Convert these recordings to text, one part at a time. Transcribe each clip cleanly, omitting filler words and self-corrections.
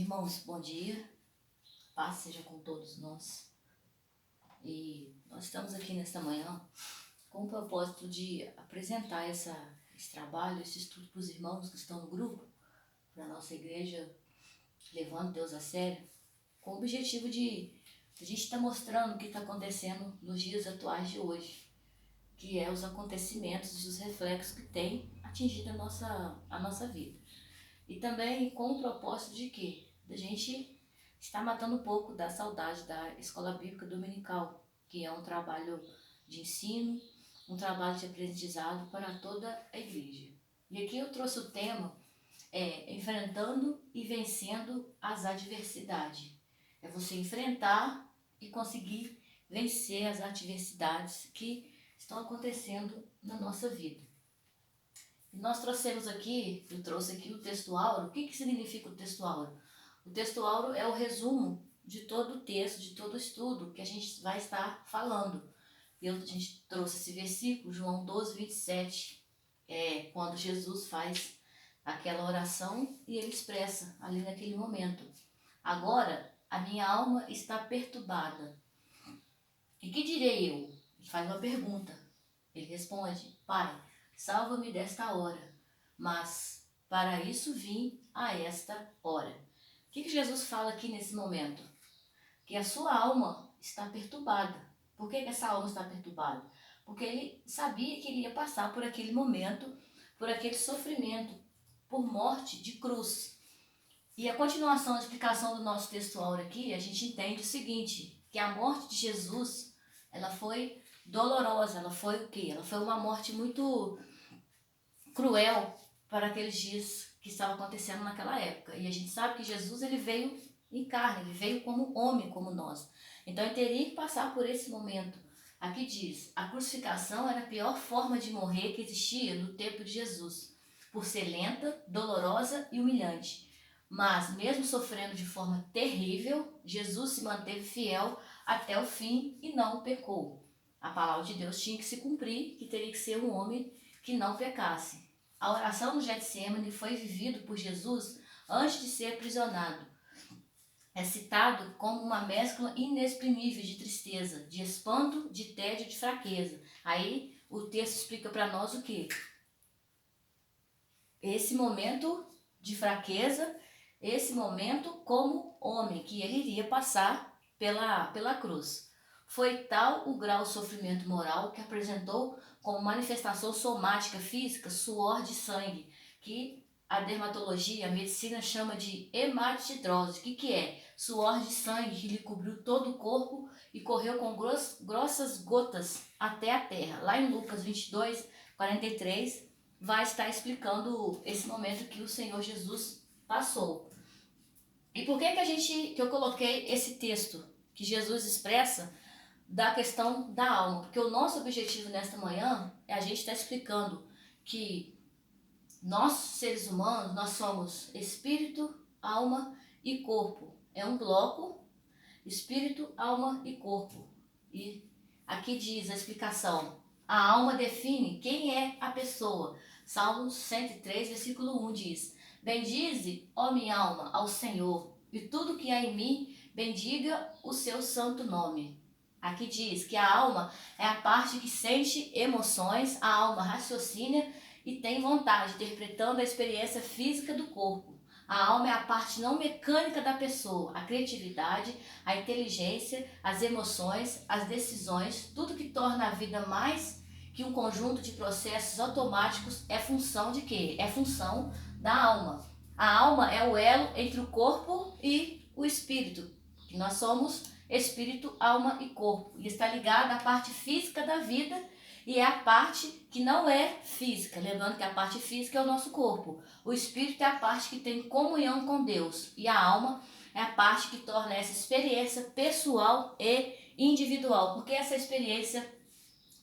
Irmãos, bom dia, paz seja com todos nós. E nós estamos aqui nesta manhã com o propósito de apresentar esse trabalho, esse estudo para os irmãos que estão no grupo, para a nossa igreja, levando Deus a sério, com o objetivo de a gente estar mostrando o que está acontecendo nos dias atuais de hoje, que é os acontecimentos e os reflexos que tem atingido a nossa vida. E também com o propósito de quê? Da gente estar matando um pouco da saudade da Escola Bíblica Dominical, que é um trabalho de ensino, um trabalho de aprendizado para toda a igreja. E aqui eu trouxe o tema enfrentando e vencendo as adversidades. É você enfrentar e conseguir vencer as adversidades que estão acontecendo na nossa vida. Nós trouxemos aqui, eu trouxe aqui o texto áureo. O que significa o texto áureo? O texto áureo é o resumo de todo o texto, de todo o estudo que a gente vai estar falando. A gente trouxe esse versículo, João 12, 27, quando Jesus faz aquela oração e ele expressa ali naquele momento: agora a minha alma está perturbada. E que direi eu? Ele faz uma pergunta. Ele responde: Pai, salva-me desta hora, mas para isso vim a esta hora. O que Jesus fala aqui nesse momento? Que a sua alma está perturbada. Por que essa alma está perturbada? Porque ele sabia que ele ia passar por aquele momento, por aquele sofrimento, por morte de cruz. E a continuação, a explicação do nosso texto áureo aqui, a gente entende o seguinte, que a morte de Jesus, ela foi dolorosa, ela foi o quê? Ela foi uma morte muito cruel para aqueles dias que estavam acontecendo naquela época. E a gente sabe que Jesus, ele veio em carne, ele veio como homem, como nós. Então ele teria que passar por esse momento. Aqui diz, a crucificação era a pior forma de morrer que existia no tempo de Jesus, por ser lenta, dolorosa e humilhante. Mas mesmo sofrendo de forma terrível, Jesus se manteve fiel até o fim e não pecou. A palavra de Deus tinha que se cumprir, que teria que ser um homem que não pecasse. A oração no Getsemane foi vivido por Jesus antes de ser aprisionado. É citado como uma mescla inexprimível de tristeza, de espanto, de tédio e de fraqueza. Aí o texto explica para nós o quê? Esse momento de fraqueza, esse momento como homem, que ele iria passar pela cruz. Foi tal o grau de sofrimento moral que apresentou como manifestação somática física suor de sangue, que a dermatologia, a medicina chama de hematidrose. O que é? Suor de sangue que lhe cobriu todo o corpo e correu com grossas gotas até a terra. Lá em Lucas 22, 43, vai estar explicando esse momento que o Senhor Jesus passou. E por que eu coloquei esse texto que Jesus expressa da questão da alma? Porque o nosso objetivo nesta manhã é a gente estar explicando que nós, seres humanos, nós somos espírito, alma e corpo. É um bloco, espírito, alma e corpo. E aqui diz a explicação. A alma define quem é a pessoa. Salmos 103, versículo 1 diz: bendize, ó minha alma, ao Senhor, e tudo que há em mim, bendiga o seu santo nome. Aqui diz que a alma é a parte que sente emoções, a alma raciocina e tem vontade, interpretando a experiência física do corpo. A alma é a parte não mecânica da pessoa, a criatividade, a inteligência, as emoções, as decisões, tudo que torna a vida mais que um conjunto de processos automáticos é função de quê? É função da alma. A alma é o elo entre o corpo e o espírito, que nós somos espírito, alma e corpo. E está ligada à parte física da vida e é a parte que não é física. Lembrando que a parte física é o nosso corpo. O espírito é a parte que tem comunhão com Deus. E a alma é a parte que torna essa experiência pessoal e individual. Por que essa experiência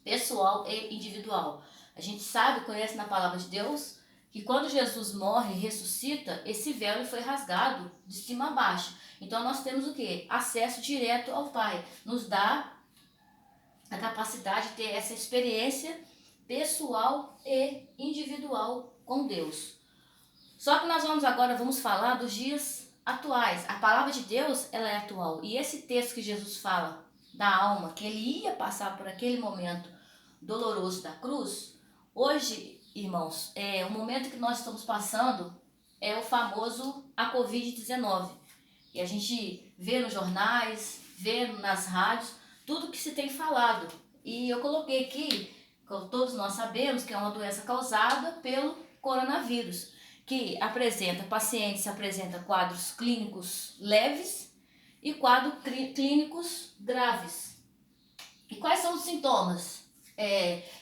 pessoal e individual? A gente sabe, conhece na palavra de Deus, que quando Jesus morre e ressuscita, esse véu foi rasgado de cima a baixo. Então nós temos o quê? Acesso direto ao Pai. Nos dá a capacidade de ter essa experiência pessoal e individual com Deus. Só que nós vamos falar dos dias atuais. A palavra de Deus, ela é atual. E esse texto que Jesus fala da alma, que ele ia passar por aquele momento doloroso da cruz, hoje, irmãos, o momento que nós estamos passando é o famoso a Covid-19. E a gente vê nos jornais, vê nas rádios, tudo que se tem falado. E eu coloquei aqui, como todos nós sabemos, que é uma doença causada pelo coronavírus, que pacientes apresentam quadros clínicos leves e quadros clínicos graves. E quais são os sintomas?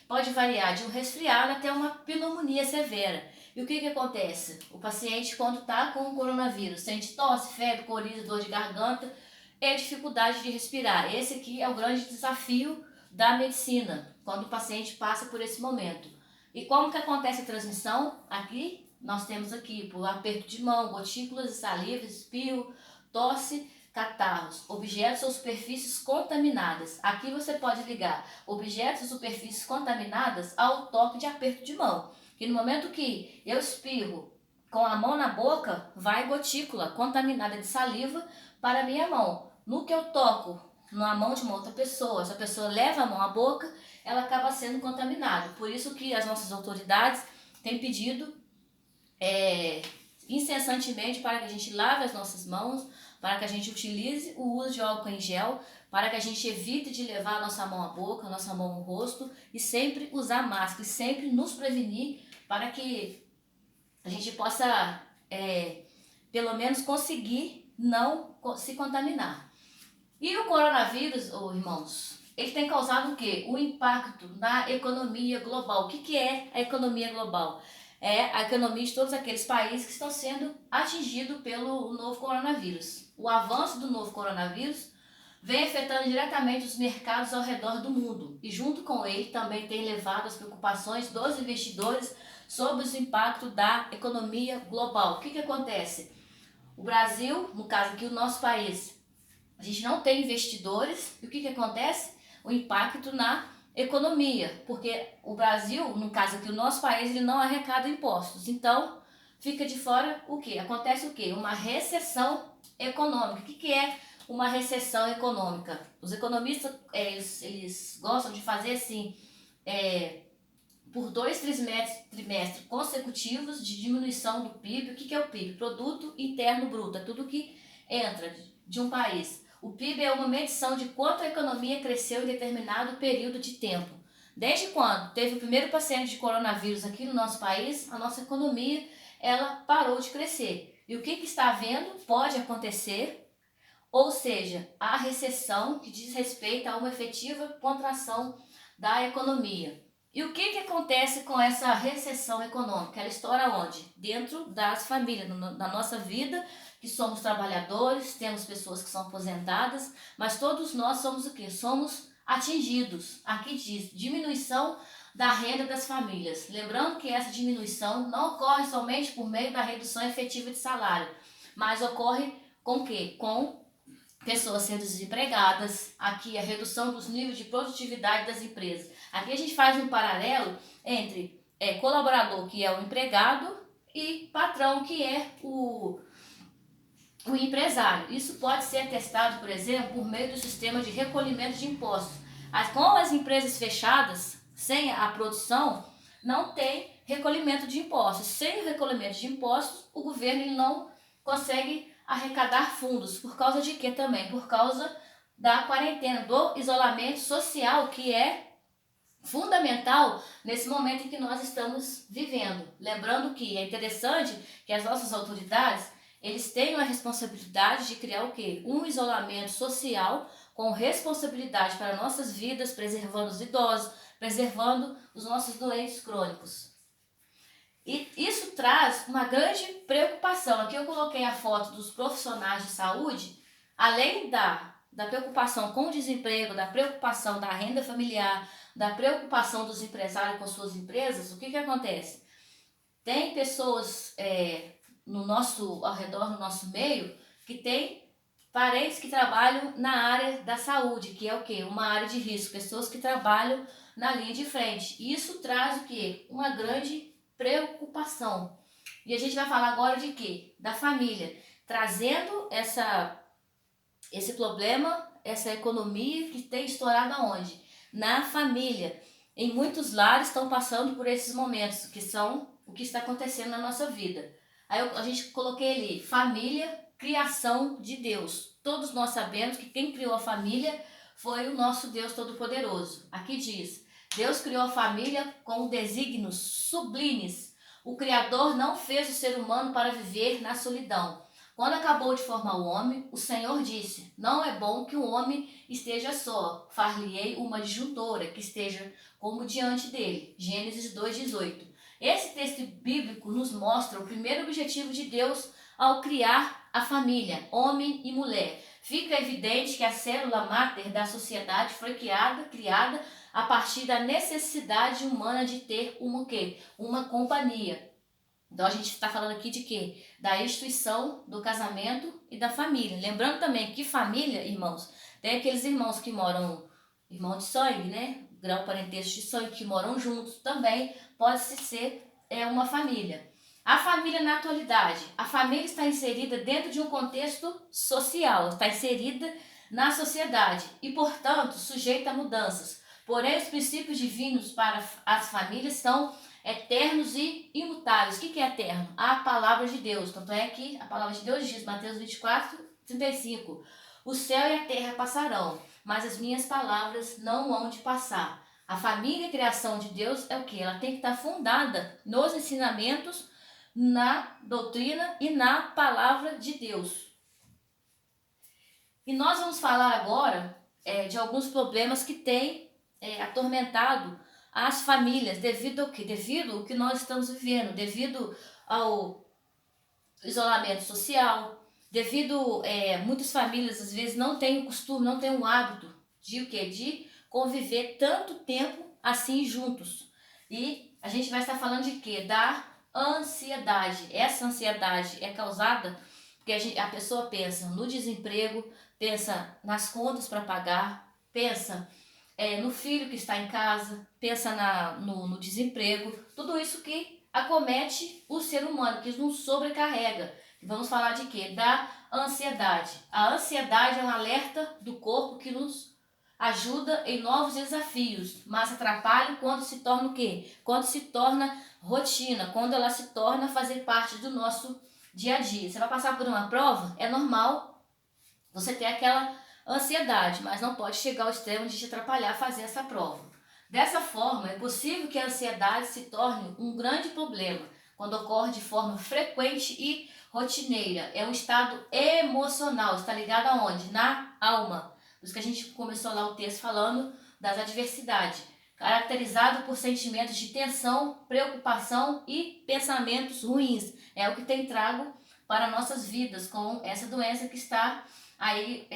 Pode variar de um resfriado até uma pneumonia severa. E o que acontece? O paciente, quando está com o coronavírus, sente tosse, febre, coriza, dor de garganta e dificuldade de respirar. Esse aqui é o grande desafio da medicina, quando o paciente passa por esse momento. E como que acontece a transmissão? Aqui, nós temos aqui, por aperto de mão, gotículas de saliva, espirro, tosse, catarros, objetos ou superfícies contaminadas. Aqui você pode ligar objetos ou superfícies contaminadas ao toque de aperto de mão. Que no momento que eu espirro com a mão na boca, vai gotícula contaminada de saliva para a minha mão. No que eu toco na mão de uma outra pessoa, essa pessoa leva a mão à boca, ela acaba sendo contaminada. Por isso que as nossas autoridades têm pedido incessantemente para que a gente lave as nossas mãos, para que a gente utilize o uso de álcool em gel, para que a gente evite de levar a nossa mão à boca, a nossa mão ao rosto e sempre usar máscara e sempre nos prevenir para que a gente possa, pelo menos, conseguir não se contaminar. E o coronavírus, irmãos, ele tem causado o quê? O impacto na economia global. O que é a economia global? É a economia de todos aqueles países que estão sendo atingidos pelo novo coronavírus. O avanço do novo coronavírus vem afetando diretamente os mercados ao redor do mundo e junto com ele também tem levado as preocupações dos investidores sobre os impactos da economia global. O que acontece? O Brasil, no caso aqui o nosso país, a gente não tem investidores e o que acontece? O impacto na economia, porque o Brasil, no caso aqui o nosso país, ele não arrecada impostos, então fica de fora o que? Acontece o que? Uma recessão econômica. O que é uma recessão econômica? Os economistas, eles gostam de fazer assim, por 2 trimestres consecutivos de diminuição do PIB. O que é o PIB? Produto Interno Bruto, é tudo que entra de um país. O PIB é uma medição de quanto a economia cresceu em determinado período de tempo. Desde quando teve o primeiro paciente de coronavírus aqui no nosso país, a nossa economia ela parou de crescer. E o que está havendo pode acontecer, ou seja, a recessão que diz respeito a uma efetiva contração da economia. E o que acontece com essa recessão econômica? Ela estoura onde? Dentro das famílias, da nossa vida, que somos trabalhadores, temos pessoas que são aposentadas, mas todos nós somos o quê? Somos atingidos. Aqui diz diminuição da renda das famílias. Lembrando que essa diminuição não ocorre somente por meio da redução efetiva de salário, mas ocorre com o quê? Com pessoas sendo desempregadas, aqui a redução dos níveis de produtividade das empresas. Aqui a gente faz um paralelo entre colaborador, que é o empregado, e patrão, que é o empresário. Isso pode ser atestado, por exemplo, por meio do sistema de recolhimento de impostos. Com as empresas fechadas, sem a produção, não tem recolhimento de impostos. Sem o recolhimento de impostos, o governo ele não consegue arrecadar fundos. Por causa de quê também? Por causa da quarentena, do isolamento social, que é fundamental nesse momento em que nós estamos vivendo. Lembrando que é interessante que as nossas autoridades eles têm a responsabilidade de criar o quê? Um isolamento social com responsabilidade para nossas vidas, preservando os idosos, preservando os nossos doentes crônicos. E isso traz uma grande preocupação. Aqui eu coloquei a foto dos profissionais de saúde, além da preocupação com o desemprego, da preocupação da renda familiar, da preocupação dos empresários com suas empresas. O que acontece? Tem pessoas ao redor, no nosso meio, que tem parentes que trabalham na área da saúde, que é o quê? Uma área de risco, pessoas que trabalham na linha de frente. Isso traz o quê? Uma grande preocupação. E a gente vai falar agora de quê? Da família. trazendo esse problema, essa economia que tem estourado aonde? Na família. Em muitos lares estão passando por esses momentos, que são o que está acontecendo na nossa vida. Aí a gente coloquei ali, família, criação de Deus. Todos nós sabemos que quem criou a família foi o nosso Deus Todo-Poderoso. Aqui diz, Deus criou a família com desígnios sublimes. O Criador não fez o ser humano para viver na solidão. Quando acabou de formar o homem, o Senhor disse, não é bom que o homem esteja só, far-lhe-ei uma disjuntora que esteja como diante dele. Gênesis 2,18. Esse texto bíblico nos mostra o primeiro objetivo de Deus ao criar a família, homem e mulher. Fica evidente que a célula máter da sociedade foi criada a partir da necessidade humana de ter uma companhia. Então a gente está falando aqui de quê? Da instituição do casamento e da família. Lembrando também que família, irmãos, tem aqueles irmãos que moram, irmão de sangue, né? Grau parentesco de sangue, que moram juntos, também pode-se ser uma família. A família na atualidade, a família está inserida dentro de um contexto social, está inserida na sociedade e, portanto, sujeita a mudanças. Porém, os princípios divinos para as famílias são eternos e imutáveis. O que é eterno? A palavra de Deus. Tanto é que a palavra de Deus diz, Mateus 24:35, o céu e a terra passarão, mas as minhas palavras não hão de passar. A família e a criação de Deus é o que? Ela tem que estar fundada nos ensinamentos, na doutrina e na palavra de Deus. E nós vamos falar agora de alguns problemas que têm atormentado as famílias, devido ao quê? Devido ao que nós estamos vivendo, devido ao isolamento social, devido muitas famílias às vezes não têm o costume, não têm o hábito de o quê? De conviver tanto tempo assim juntos. E a gente vai estar falando de quê? Da ansiedade. Essa ansiedade é causada porque a pessoa pensa no desemprego, pensa nas contas para pagar, pensa no filho que está em casa, pensa no desemprego, tudo isso que acomete o ser humano, que nos sobrecarrega. Vamos falar de quê? Da ansiedade. A ansiedade é um alerta do corpo que nos ajuda em novos desafios, mas atrapalha quando se torna o quê? Quando se torna rotina, quando ela se torna fazer parte do nosso dia a dia. Você vai passar por uma prova, é normal você ter aquela ansiedade, mas não pode chegar ao extremo de te atrapalhar a fazer essa prova. Dessa forma, é possível que a ansiedade se torne um grande problema quando ocorre de forma frequente e rotineira. É um estado emocional, está ligado aonde? Na alma. Por isso que a gente começou lá o texto falando das adversidades, caracterizado por sentimentos de tensão, preocupação e pensamentos ruins. É o que tem trago para nossas vidas com essa doença que está aí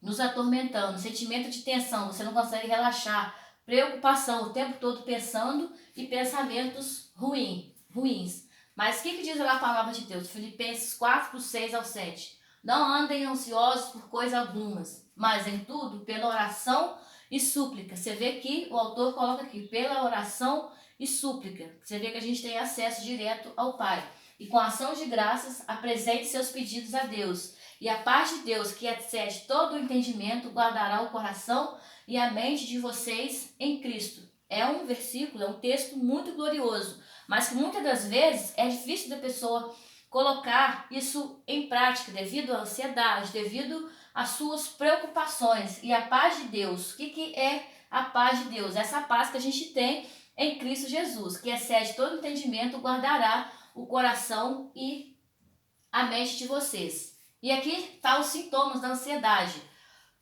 nos atormentando. Sentimento de tensão, você não consegue relaxar, preocupação o tempo todo pensando e pensamentos ruins. Mas o que diz lá a palavra de Deus? Filipenses 4:6-7. Não andem ansiosos por coisa algumas, mas em tudo, pela oração e súplica. Você vê que o autor coloca aqui, pela oração e súplica. Você vê que a gente tem acesso direto ao Pai. E com ação de graças, apresente seus pedidos a Deus. E a paz de Deus, que excede todo o entendimento, guardará o coração e a mente de vocês em Cristo. É um versículo, é um texto muito glorioso, mas que muitas das vezes é difícil da pessoa colocar isso em prática devido à ansiedade, devido às suas preocupações. E a paz de Deus, o que é a paz de Deus? Essa paz que a gente tem em Cristo Jesus, que excede todo entendimento, guardará o coração e a mente de vocês. E aqui está os sintomas da ansiedade.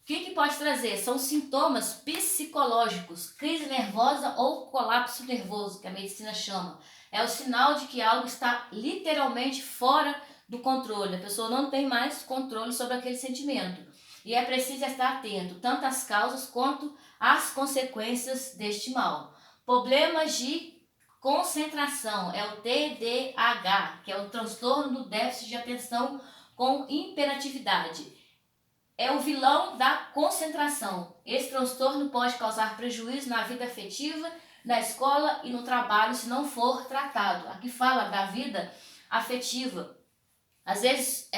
O que pode trazer? São sintomas psicológicos, crise nervosa ou colapso nervoso, que a medicina chama. É o sinal de que algo está literalmente fora do controle. A pessoa não tem mais controle sobre aquele sentimento. E é preciso estar atento, tanto às causas quanto às consequências deste mal. Problemas de concentração, é o TDAH, que é o transtorno do déficit de atenção com hiperatividade. É o vilão da concentração. Esse transtorno pode causar prejuízo na vida afetiva, na escola e no trabalho se não for tratado. Aqui fala da vida afetiva. Às vezes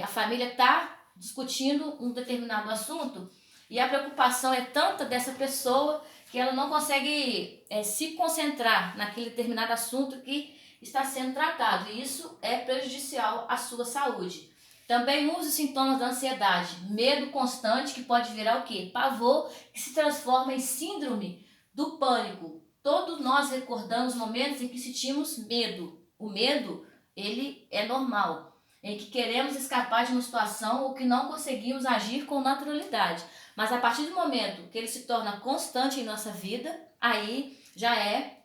a família está discutindo um determinado assunto e a preocupação é tanta dessa pessoa que ela não consegue se concentrar naquele determinado assunto que está sendo tratado. E isso é prejudicial à sua saúde. Também use os sintomas da ansiedade, medo constante que pode virar o quê? Pavor, que se transforma em síndrome do pânico. Todos nós recordamos momentos em que sentimos medo. O medo, ele é normal, em que queremos escapar de uma situação ou que não conseguimos agir com naturalidade. Mas a partir do momento que ele se torna constante em nossa vida, aí já é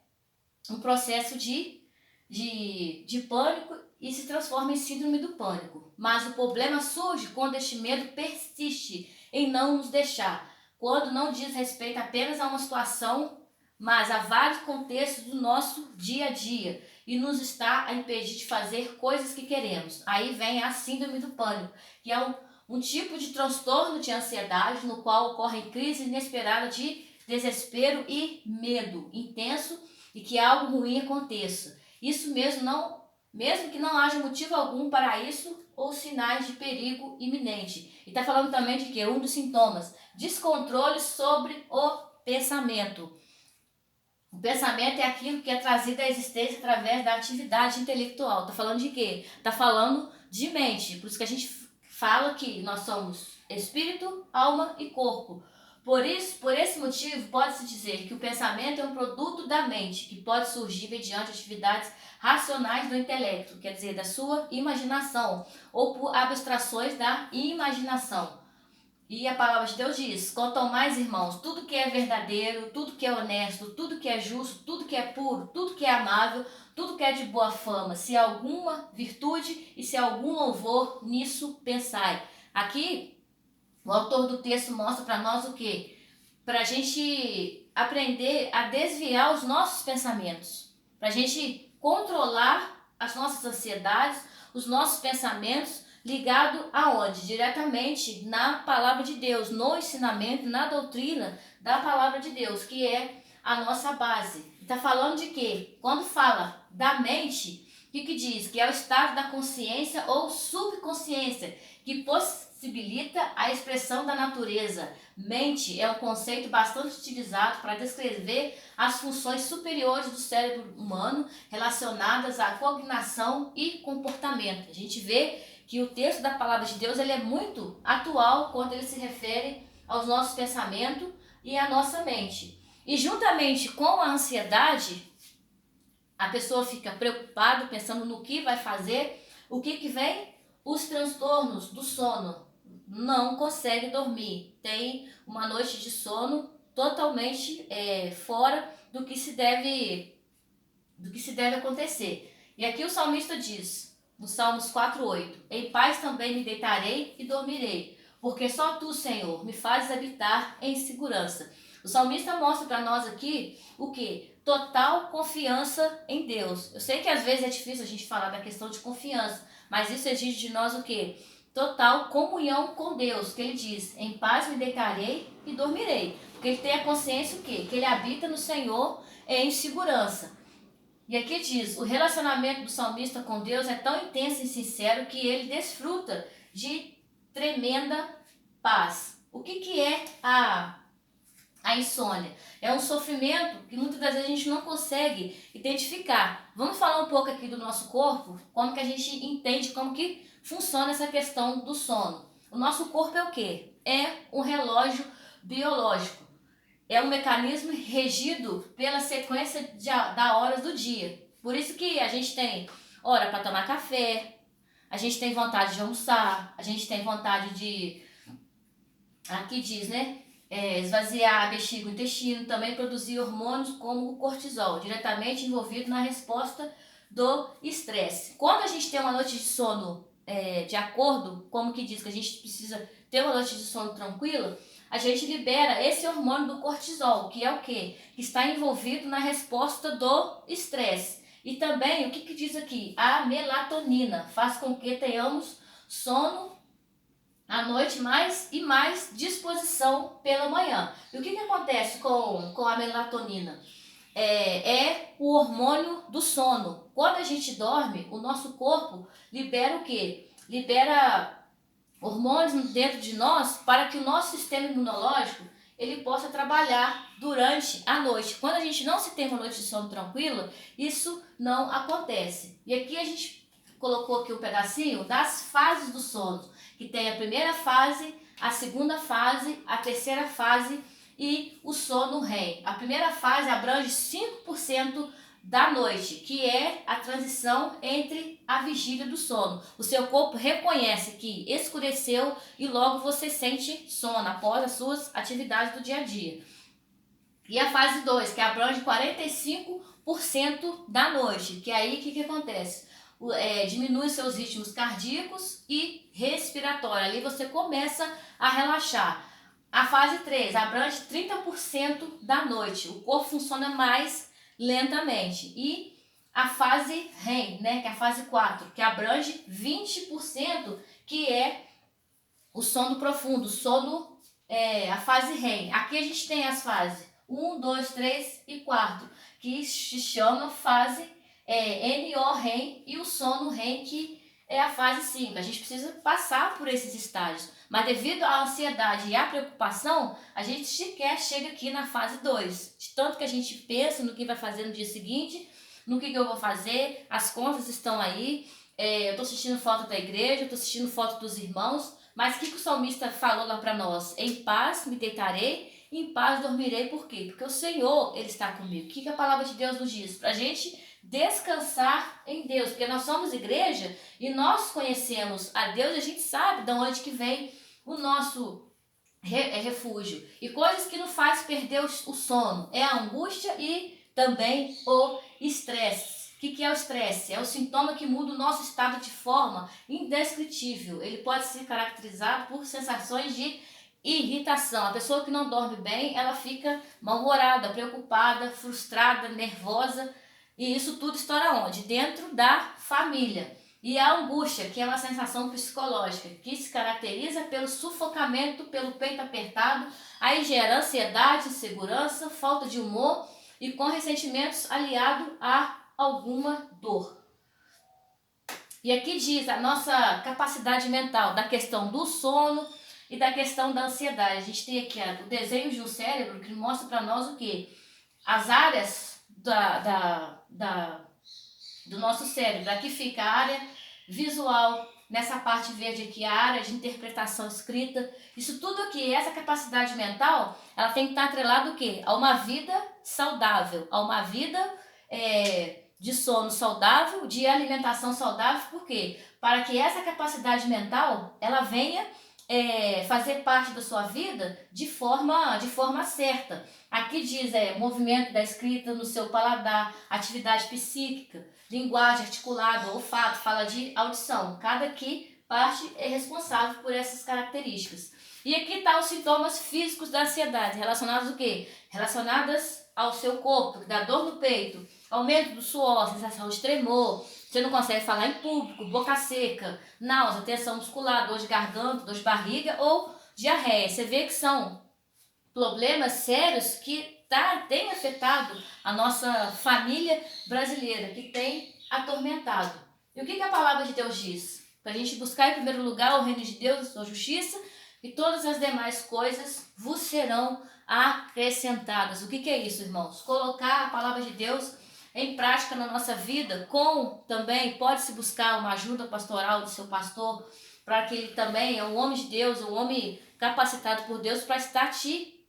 um processo de pânico e se transforma em síndrome do pânico. Mas o problema surge quando este medo persiste em não nos deixar, quando não diz respeito apenas a uma situação, mas a vários contextos do nosso dia a dia e nos está a impedir de fazer coisas que queremos. Aí vem a síndrome do pânico, que é um tipo de transtorno de ansiedade no qual ocorre crise inesperada de desespero e medo intenso e que algo ruim aconteça. Isso mesmo que não haja motivo algum para isso ou sinais de perigo iminente. E está falando também de que um dos sintomas, descontrole sobre o pensamento. O pensamento é aquilo que é trazido à existência através da atividade intelectual. Está falando de quê? Está falando de mente. Por isso que a gente fala que nós somos espírito, alma e corpo. Por esse motivo, pode-se dizer que o pensamento é um produto da mente, que pode surgir mediante atividades racionais do intelecto, quer dizer, da sua imaginação, ou por abstrações da imaginação. E a palavra de Deus diz: quanto ao mais, irmãos, tudo que é verdadeiro, tudo que é honesto, tudo que é justo, tudo que é puro, tudo que é amável, tudo que é de boa fama, se há alguma virtude e se há algum louvor, nisso pensai. Aqui, o autor do texto mostra para nós o quê? Para a gente aprender a desviar os nossos pensamentos, para a gente controlar as nossas ansiedades, os nossos pensamentos, ligado aonde? Diretamente na palavra de Deus, no ensinamento, na doutrina da palavra de Deus, que é a nossa base. Está falando de quê? Quando fala da mente, o que diz? Que é o estado da consciência ou subconsciência, que possibilita a expressão da natureza. Mente é um conceito bastante utilizado para descrever as funções superiores do cérebro humano relacionadas à cognição e comportamento. A gente vê que o texto da palavra de Deus ele é muito atual quando ele se refere aos nossos pensamentos e à nossa mente. E juntamente com a ansiedade, a pessoa fica preocupada, pensando no que vai fazer. O que vem? Os transtornos do sono. Não consegue dormir. Tem uma noite de sono totalmente fora do que se deve acontecer. E aqui o salmista diz, no Salmos 4:8, em paz também me deitarei e dormirei, porque só tu, Senhor, me fazes habitar em segurança. O salmista mostra para nós aqui o que? Total confiança em Deus. Eu sei que às vezes é difícil a gente falar da questão de confiança, mas isso exige de nós o que? Total comunhão com Deus, que ele diz, em paz me deitarei e dormirei. Porque ele tem a consciência o quê? Que ele habita no Senhor em segurança. E aqui diz, o relacionamento do salmista com Deus é tão intenso e sincero que ele desfruta de tremenda paz. O que é a insônia? É um sofrimento que muitas das vezes a gente não consegue identificar. Vamos falar um pouco aqui do nosso corpo, como que a gente entende como que funciona essa questão do sono. O nosso corpo é o quê? É um relógio biológico. É um mecanismo regido pela sequência das horas do dia. Por isso que a gente tem hora para tomar café, a gente tem vontade de almoçar, a gente tem vontade de, aqui diz, né? Esvaziar a bexiga, o intestino, também produzir hormônios como o cortisol, diretamente envolvido na resposta do estresse. Quando a gente tem uma noite de sono de acordo, como que diz que a gente precisa ter uma noite de sono tranquila, a gente libera esse hormônio do cortisol, que é o quê? Que está envolvido na resposta do estresse. E também, o que diz aqui? A melatonina faz com que tenhamos sono à noite mais disposição pela manhã. E o que acontece com a melatonina? É o hormônio do sono. Quando a gente dorme, o nosso corpo libera o quê? libera hormônios dentro de nós para que o nosso sistema imunológico ele possa trabalhar durante a noite. Quando a gente não se tem uma noite de sono tranquila, isso não acontece. E aqui a gente colocou aqui um pedacinho das fases do sono, que tem a primeira fase, a segunda fase, a terceira fase e o sono REM. A primeira fase abrange 5% da noite, que é a transição entre a vigília do sono. O seu corpo reconhece que escureceu e logo você sente sono após as suas atividades do dia a dia. E a fase 2, que abrange 45% da noite, que aí o que acontece? Diminui seus ritmos cardíacos e respiratórios. Ali você começa a relaxar. A fase 3 abrange 30% da noite. O corpo funciona mais lentamente. E a fase REM, né, que é a fase 4, que abrange 20%, que é o sono profundo, a fase REM. Aqui a gente tem as fases 1, 2, 3 e 4, que se chama fase NO-REM e o sono REM, que é a fase 5. A gente precisa passar por esses estágios, mas devido à ansiedade e à preocupação, a gente sequer chega aqui na fase 2. De tanto que a gente pensa no que vai fazer no dia seguinte, no que eu vou fazer, as contas estão aí, eu estou assistindo foto da igreja, eu estou assistindo foto dos irmãos, mas o que o salmista falou lá para nós? Em paz me deitarei, em paz dormirei. Por quê? Porque o Senhor, Ele está comigo. O que a palavra de Deus nos diz? Para a gente descansar em Deus, porque nós somos igreja e nós conhecemos a Deus e a gente sabe de onde que vem o nosso refúgio. E coisas que nos faz perder o sono é a angústia e também o estresse. O que é o estresse? É o sintoma que muda o nosso estado de forma indescritível. Ele pode ser caracterizado por sensações de irritação. A pessoa que não dorme bem, ela fica mal-humorada, preocupada, frustrada, nervosa. E isso tudo estoura onde? Dentro da família. E a angústia, que é uma sensação psicológica, que se caracteriza pelo sufocamento, pelo peito apertado, aí gera ansiedade, insegurança, falta de humor e com ressentimentos aliado a alguma dor. E aqui diz a nossa capacidade mental, da questão do sono e da questão da ansiedade. A gente tem aqui o desenho de um cérebro que mostra para nós o quê? As áreas do nosso cérebro. Aqui fica a área visual, nessa parte verde aqui a área de interpretação escrita. Isso tudo aqui, essa capacidade mental, ela tem que estar atrelada ao quê? A uma vida saudável, a uma vida de sono saudável, de alimentação saudável. Por quê? Para que essa capacidade mental, ela venha fazer parte da sua vida de forma certa. Aqui diz movimento da escrita no seu paladar, atividade psíquica, linguagem articulada, olfato, fala de audição. Cada aqui parte é responsável por essas características. E aqui está os sintomas físicos da ansiedade, relacionados ao quê? Relacionadas ao seu corpo, que dá dor no peito, aumento do suor, sensação de tremor, você não consegue falar em público, boca seca, náusea, tensão muscular, dor de garganta, dor de barriga ou diarreia. Você vê que são problemas sérios que têm afetado a nossa família brasileira, que tem atormentado. E o que a palavra de Deus diz? Para a gente buscar em primeiro lugar o reino de Deus, a sua justiça, e todas as demais coisas vos serão acrescentadas. O que é isso, irmãos? Colocar a palavra de Deus em prática na nossa vida, também pode-se buscar uma ajuda pastoral do seu pastor, para que ele também é um homem de Deus, um homem capacitado por Deus para estar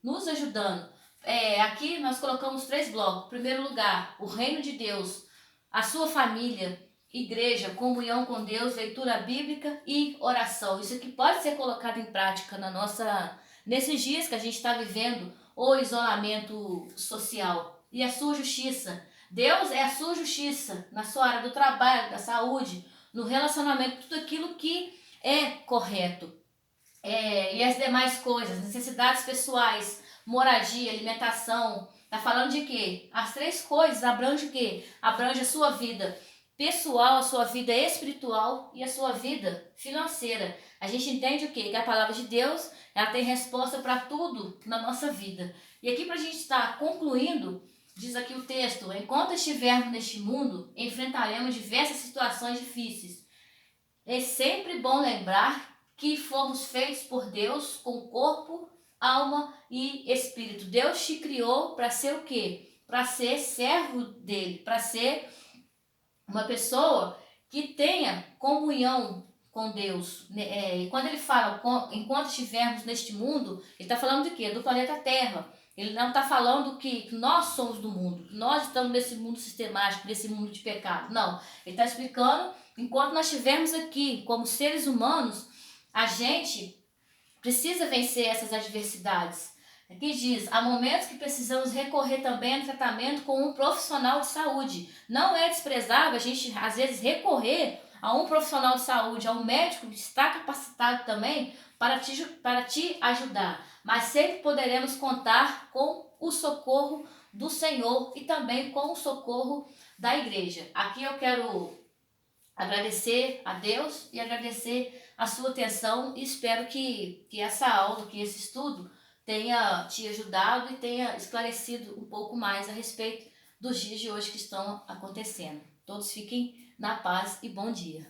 nos ajudando. Aqui nós colocamos 3 blocos. Em primeiro lugar, o reino de Deus, a sua família, igreja, comunhão com Deus, leitura bíblica e oração. Isso aqui pode ser colocado em prática nesses dias que a gente está vivendo o isolamento social. E a sua justiça. Deus é a sua justiça na sua área do trabalho, da saúde, no relacionamento, tudo aquilo que é correto. E as demais coisas, necessidades pessoais, moradia, alimentação. Está falando de quê? As 3 coisas abrangem o quê? Abrange a sua vida pessoal, a sua vida espiritual e a sua vida financeira. A gente entende o quê? Que a palavra de Deus, ela tem resposta para tudo na nossa vida. E aqui, para a gente estar concluindo, diz aqui o texto: enquanto estivermos neste mundo, enfrentaremos diversas situações difíceis. É sempre bom lembrar que fomos feitos por Deus com corpo, alma e espírito. Deus te criou para ser o quê? Para ser servo dele, para ser uma pessoa que tenha comunhão com Deus. E quando ele fala, enquanto estivermos neste mundo, ele está falando de quê? Do planeta Terra. Ele não está falando que nós somos do mundo, que nós estamos nesse mundo sistemático, nesse mundo de pecado. Não. Ele está explicando, enquanto nós estivermos aqui como seres humanos, a gente precisa vencer essas adversidades. Aqui diz, há momentos que precisamos recorrer também ao tratamento com um profissional de saúde. Não é desprezável a gente, às vezes, recorrer a um profissional de saúde, a um médico que está capacitado também para te ajudar. Mas sempre poderemos contar com o socorro do Senhor e também com o socorro da igreja. Aqui eu quero agradecer a Deus e agradecer a sua atenção e espero que essa aula, que esse estudo tenha te ajudado e tenha esclarecido um pouco mais a respeito dos dias de hoje que estão acontecendo. Todos fiquem na paz e bom dia.